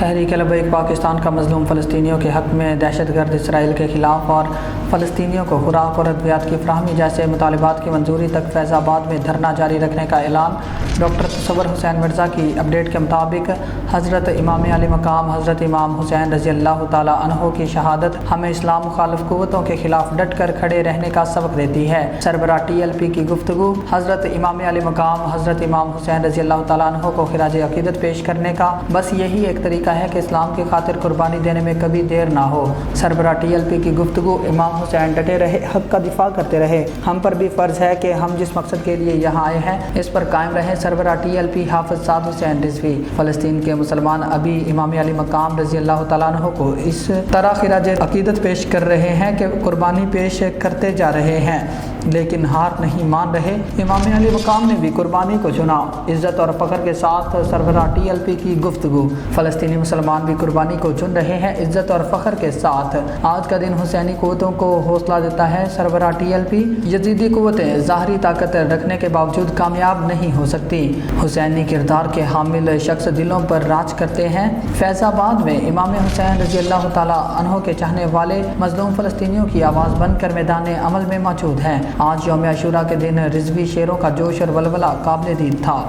تحریک لبیک پاکستان کا مظلوم فلسطینیوں کے حق میں دہشت گرد اسرائیل کے خلاف اور فلسطینیوں کو خوراک اور ادویات کی فراہمی جیسے مطالبات کی منظوری تک فیض آباد میں دھرنا جاری رکھنے کا اعلان۔ ڈاکٹر تصور حسین مرزا کی اپڈیٹ کے مطابق حضرت امام علی مقام حضرت امام حسین رضی اللہ تعالیٰ عنہ کی شہادت ہمیں اسلام مخالف قوتوں کے خلاف ڈٹ کر کھڑے رہنے کا سبق دیتی ہے۔ سربراہ TLP کی گفتگو۔ حضرت امام علی مقام حضرت امام حسین رضی اللہ تعالیٰ عنہ کو خراج عقیدت پیش کرنے کا بس یہی ایک طریقہ ہے کہ اسلام کی خاطر قربانی دینے میں کبھی دیر نہ ہو۔ سربراہ TLP کی گفتگو۔ امام حسین ڈٹے رہے، حق کا دفاع کرتے رہے، ہم پر بھی فرض ہے کہ ہم جس مقصد کے لیے یہاں آئے ہیں اس پر قائم رہیں۔ سربراہ TLP حافظ سعد حسین رضوی۔ فلسطین کے مسلمان ابھی امام علی مقام رضی اللہ تعالیٰ عنہ کو اس طرح خراج عقیدت پیش کر رہے ہیں کہ قربانی پیش کرتے جا رہے ہیں لیکن ہار نہیں مان رہے۔ امام علی مقام نے بھی قربانی کو چنا، عزت اور فخر کے ساتھ۔ سربراہ TLP کی گفتگو۔ فلسطینی مسلمان بھی قربانی کو چن رہے ہیں عزت اور فخر کے ساتھ۔ آج کا دن حسینی قوتوں کو حوصلہ دیتا ہے۔ سربراہ TLP۔ یزیدی قوتیں ظاہری طاقت رکھنے کے باوجود کامیاب نہیں ہو سکتی۔ حسینی کردار کے حامل شخص دلوں پر راج کرتے ہیں۔ فیض آباد میں امام حسین رضی اللہ تعالیٰ عنہ کے چاہنے والے مظلوم فلسطینیوں کی آواز بن کر میدان عمل میں موجود ہیں۔ آج یوم عاشوراء کے دن رضوی شیروں کا جوش اور ولولہ قابل دید تھا۔